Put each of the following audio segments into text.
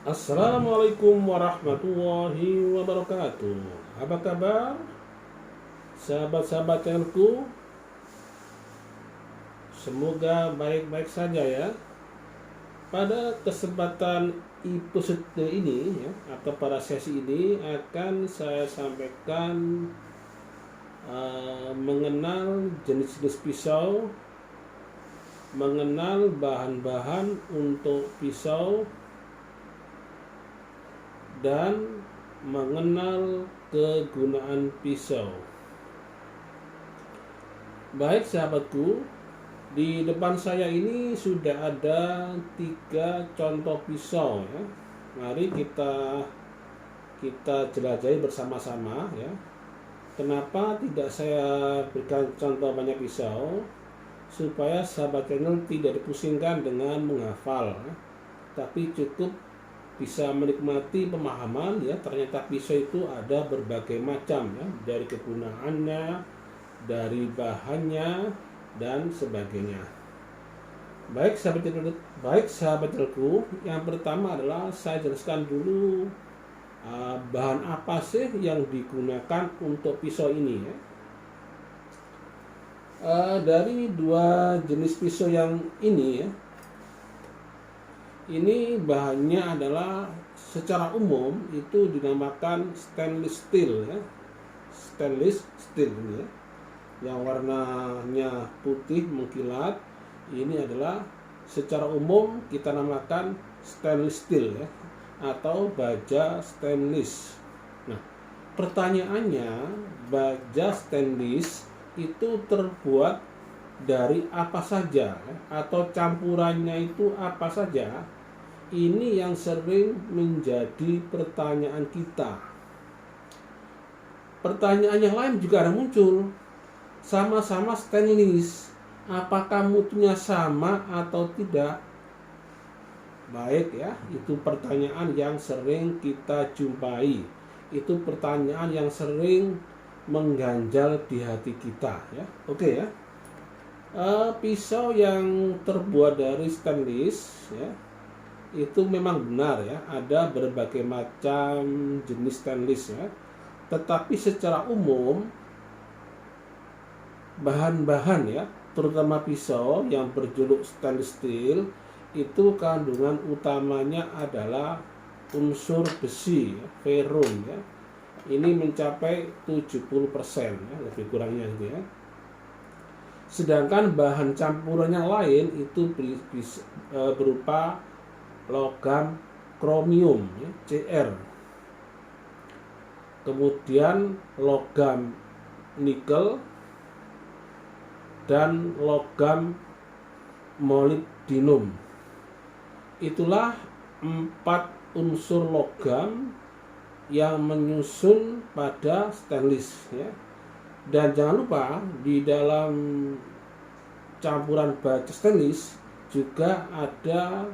Assalamualaikum warahmatullahi wabarakatuh. Apa kabar sahabat-sahabat channelku? Semoga baik-baik saja ya. Pada kesempatan episode ini ya, atau pada sesi ini akan saya sampaikan mengenal jenis-jenis pisau, mengenal bahan-bahan untuk pisau, dan mengenal kegunaan pisau. Baik sahabatku, di depan saya ini sudah ada 3 contoh pisau ya. Mari kita jelajahi bersama-sama ya. Kenapa tidak saya berikan contoh banyak pisau? Supaya sahabat channel tidak dipusingkan dengan menghafal ya. Tapi cukup bisa menikmati pemahaman ya, ternyata pisau itu ada berbagai macam ya, dari kegunaannya, dari bahannya dan sebagainya. Baik sahabat-sahabatku, yang pertama adalah saya jelaskan dulu bahan apa sih yang digunakan untuk pisau ini ya. Dari 2 jenis pisau yang ini ya, ini bahannya adalah secara umum itu dinamakan stainless steel ya. Stainless steel ini ya. Yang warnanya putih mengkilat, ini adalah secara umum kita namakan stainless steel ya, atau baja stainless. Nah, pertanyaannya, baja stainless itu terbuat dari apa saja atau campurannya itu apa saja? Ini yang sering menjadi pertanyaan kita. Pertanyaan yang lain juga ada muncul. Sama-sama stainless, apakah mutunya sama atau tidak? Baik ya, itu pertanyaan yang sering kita jumpai. Itu pertanyaan yang sering mengganjal di hati kita ya. Oke ya. Pisau yang terbuat dari stainless ya, itu memang benar ya, ada berbagai macam jenis stainless ya. Tetapi secara umum bahan-bahan ya, terutama pisau yang berjuluk stainless steel, itu kandungan utamanya adalah unsur besi ya, ferrum ya. Ini mencapai 70% ya, lebih kurangnya gitu ya. Sedangkan bahan campuran yang lain itu berupa logam kromium ya, Cr, kemudian logam nikel dan logam molybdenum. Itulah 4 unsur logam yang menyusun pada stainless ya. Dan jangan lupa di dalam campuran baja stainless juga ada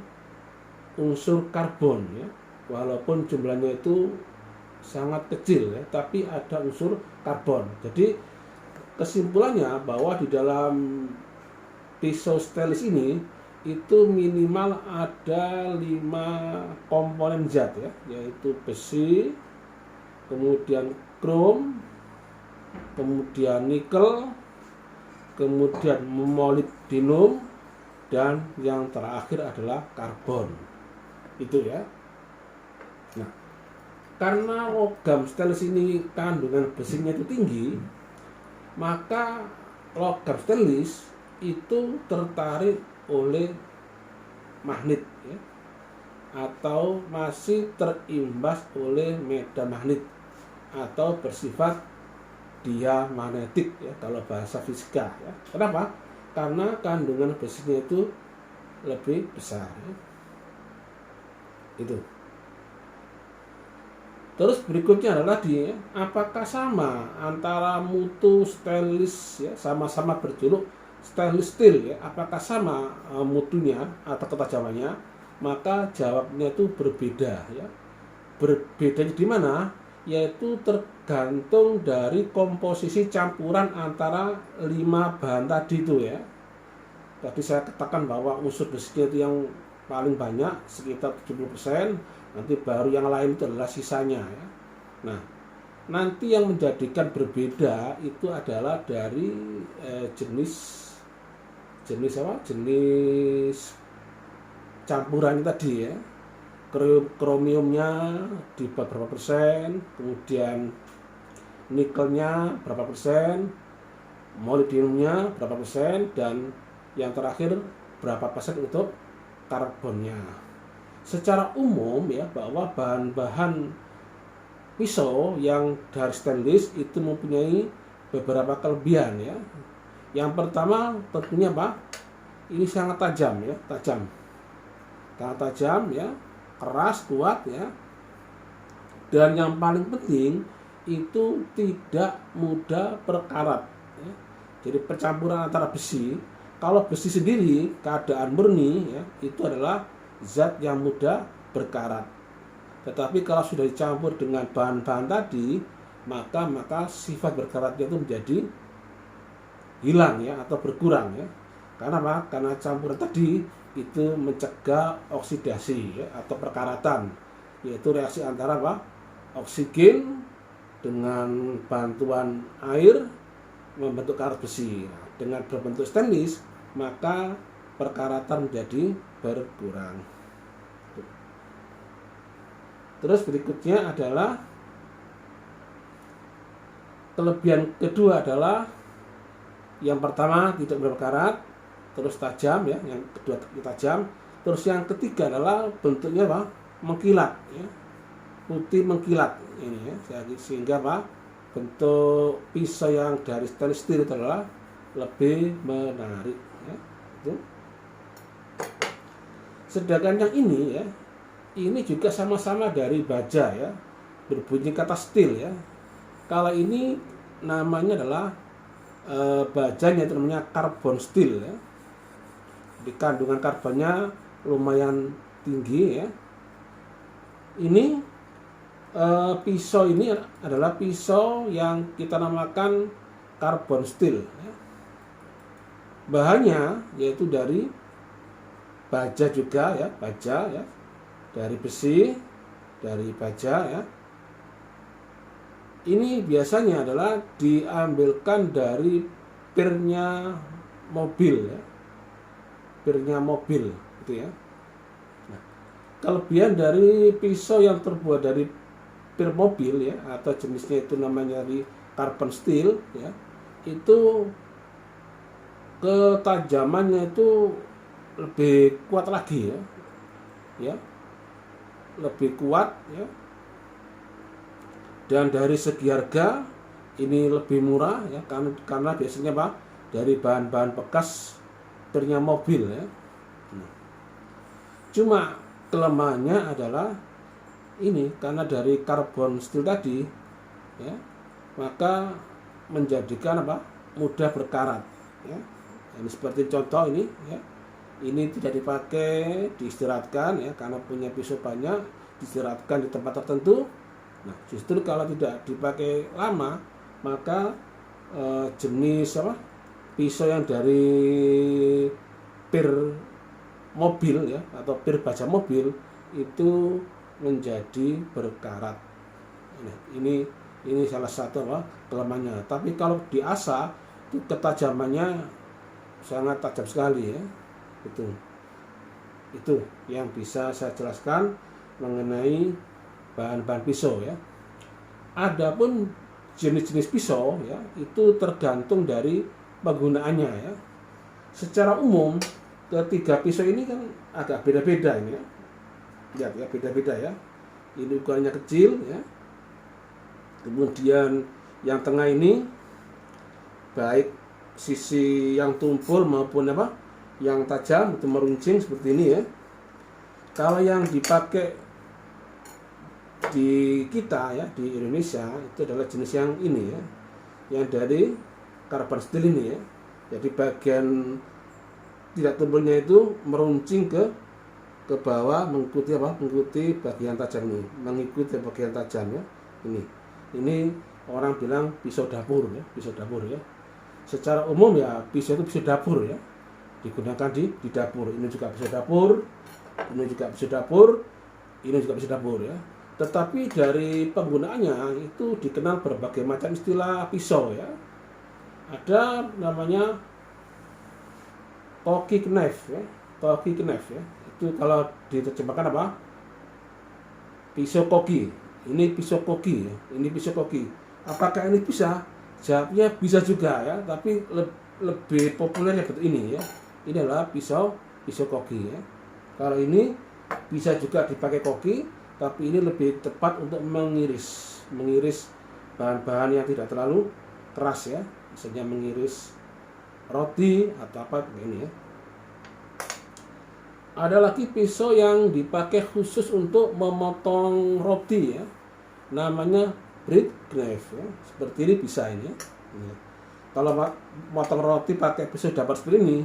unsur karbon ya. Walaupun jumlahnya itu sangat kecil ya, tapi ada unsur karbon. Jadi kesimpulannya bahwa di dalam pisau stainless ini itu minimal ada 5 komponen zat ya, yaitu besi, kemudian krom, kemudian nikel, kemudian molybdenum, dan yang terakhir adalah karbon. Itu ya. Nah, karena logam stainless ini kandungan besinya itu tinggi, maka logam stainless itu tertarik oleh magnet ya, atau masih terimbas oleh medan magnet atau bersifat diamagnetik ya, kalau bahasa fisika ya. Kenapa? Karena kandungan besinya itu lebih besar ya. Itu. Terus berikutnya adalah apakah sama antara mutu stainless ya, sama-sama berjuluk stainless steel ya, apakah sama mutunya atau ketajamannya? Maka jawabnya itu berbeda ya. Berbedanya di mana? Yaitu tergantung dari komposisi campuran antara 5 bahan tadi itu ya. Tadi saya katakan bahwa unsur besinya itu yang paling banyak sekitar 70%, nanti baru yang lain itu adalah sisanya ya. Nah, nanti yang menjadikan berbeda itu adalah dari jenis campuran tadi ya. Kromiumnya di berapa persen, kemudian nikelnya berapa persen, molybdenumnya berapa persen, dan yang terakhir berapa persen untuk karbonnya. Secara umum ya, bahwa bahan-bahan pisau yang dari stainless itu mempunyai beberapa kelebihan ya. Yang pertama tentunya apa? Ini sangat tajam ya, sangat tajam ya, keras, kuat ya. Dan yang paling penting itu tidak mudah berkarat ya. Jadi percampuran antara besi, kalau besi sendiri keadaan murni ya, itu adalah zat yang mudah berkarat. Tetapi kalau sudah dicampur dengan bahan-bahan tadi, maka sifat berkaratnya itu menjadi hilang ya, atau berkurang ya. Karena apa? Karena campuran tadi itu mencegah oksidasi ya, atau perkaratan, yaitu reaksi antara apa? Oksigen dengan bantuan air membentuk karat besi. Nah, dengan berbentuk stainless, maka perkaratan menjadi berkurang. Terus berikutnya adalah kelebihan kedua adalah yang pertama tidak berkarat, terus tajam ya, yang kedua tajam, terus yang ketiga adalah bentuknya apa? Mengkilat ya. Putih mengkilat ini ya, sehingga apa? Bentuk pisau yang dari stainless steel itu adalah lebih menarik ya. Itu. Sedangkan yang ini ya, ini juga sama-sama dari baja ya, berbunyi kata steel ya. Kalau ini namanya adalah bajanya itu namanya karbon steel ya. Di kandungan karbonnya lumayan tinggi ya. Ini pisau ini adalah pisau yang kita namakan karbon steel ya. Bahannya yaitu dari baja juga ya, baja ya, dari besi, dari baja ya. Ini biasanya adalah diambilkan dari pirnya mobil ya, pirnya mobil gitu ya. Nah, kelebihan dari pisau yang terbuat dari pir mobil ya, atau jenisnya itu namanya dari carbon steel ya, itu ketajamannya itu lebih kuat lagi ya, ya, lebih kuat ya. Dan dari segi harga ini lebih murah ya, karena biasanya apa? Dari bahan-bahan bekas pirnya mobil ya. Cuma kelemahannya adalah ini, karena dari karbon steel tadi ya, maka menjadikan apa? Mudah berkarat ya. Ini seperti contoh ini ya. Ini tidak dipakai, diistirahatkan ya, karena punya pisau banyak, diistirahatkan di tempat tertentu. Nah, justru kalau tidak dipakai lama, maka jenis apa? Pisau yang dari pir mobil ya, atau pir baja mobil itu menjadi berkarat. Nah, ini salah satu apa? Kelemahannya. Tapi kalau diasah itu ketajamannya sangat tajam sekali ya. Itu yang bisa saya jelaskan mengenai bahan-bahan pisau ya. Adapun jenis-jenis pisau ya, itu tergantung dari penggunaannya ya. Secara umum ketiga pisau ini kan agak beda-beda ini ya. Lihat ya, beda-beda ya. Ini ukurannya kecil ya. Kemudian yang tengah ini baik sisi yang tumpul maupun apa? Yang tajam itu meruncing seperti ini ya. Kalau yang dipakai di kita ya, di Indonesia itu adalah jenis yang ini ya, yang dari karbon steel ini ya. Jadi bagian tidak tumpulnya itu meruncing ke bawah, mengikuti apa? Mengikuti bagian tajam ini, mengikuti bagian tajam ya. Ini orang bilang pisau dapur ya, pisau dapur ya. Secara umum ya pisau itu pisau dapur ya, digunakan di dapur. Ini juga pisau dapur, ini juga pisau dapur, ini juga pisau dapur ya. Tetapi dari penggunaannya itu dikenal berbagai macam istilah pisau ya. Ada namanya pocket knife ya, pocket knife ya. Itu kalau diterjemahkan apa? Pisau koki. Ini pisau koki ya. Ini pisau koki. Apakah ini bisa? Jawabnya bisa juga ya, tapi lebih populer yang ini ya. Ini adalah pisau koki ya. Kalau ini bisa juga dipakai koki, tapi ini lebih tepat untuk mengiris bahan-bahan yang tidak terlalu keras ya. Misalnya mengiris roti atau apa ini ya. Ada lagi pisau yang dipakai khusus untuk memotong roti ya. Namanya bread knife ya. Seperti ini bisa ini ya. Kalau motong roti pakai pisau dapur seperti ini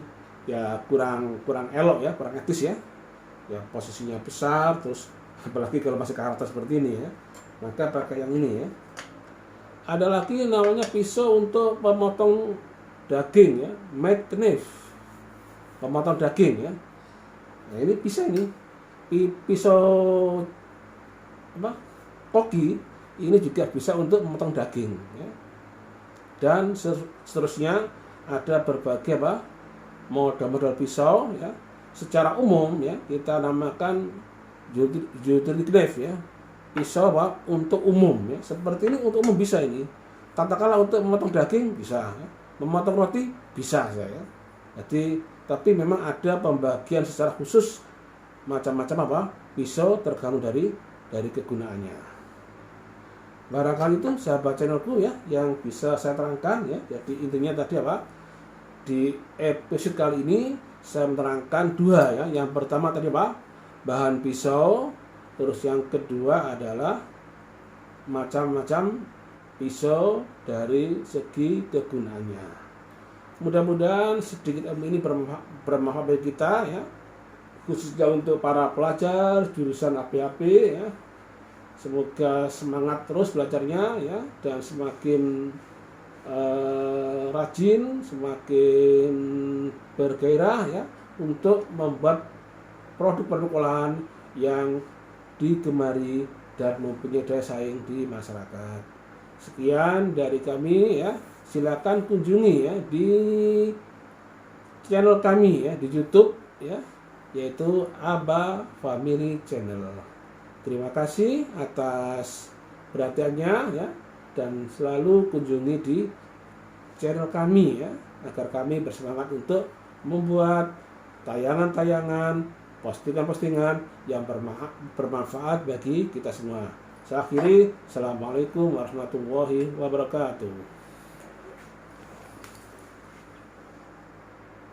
ya kurang elok ya, kurang etis ya. Ya posisinya besar, terus apalagi kalau masih karakter seperti ini ya, maka pakai yang ini ya. Ada lagi namanya pisau untuk memotong daging ya, meat knife, pemotong daging ya. Nah ini bisa ini pisau apa koki ini juga bisa untuk memotong daging ya. Dan seterusnya ada berbagai model-model pisau ya. Secara umum ya kita namakan utility knife ya, pisau untuk umum ya. Seperti ini untuk umum bisa ini. Katakanlah untuk memotong daging bisa ya. Memotong roti bisa ya. Jadi tapi memang ada pembagian secara khusus macam-macam pisau tergantung dari kegunaannya. Barangkali itu sahabat channelku ya yang bisa saya terangkan ya. Jadi intinya tadi di episode kali ini saya menerangkan dua ya. Yang pertama tadi bahan pisau, terus yang kedua adalah macam-macam pisau dari segi kegunaannya. Mudah-mudahan sedikit ilmu ini bermanfaat bagi kita ya, khususnya untuk para pelajar jurusan AP ya. Semoga semangat terus belajarnya ya, dan semakin rajin, semakin bergairah ya untuk membuat produk-produk olahan yang digemari dan mempunyai daya saing di masyarakat. Sekian dari kami ya. Silakan kunjungi ya di channel kami ya di YouTube ya, yaitu Aba Family Channel. Terima kasih atas perhatiannya ya, dan selalu kunjungi di channel kami ya, agar kami bersemangat untuk membuat tayangan-tayangan, postingan-postingan yang bermanfaat bagi kita semua. Saya akhiri, Assalamualaikum warahmatullahi wabarakatuh.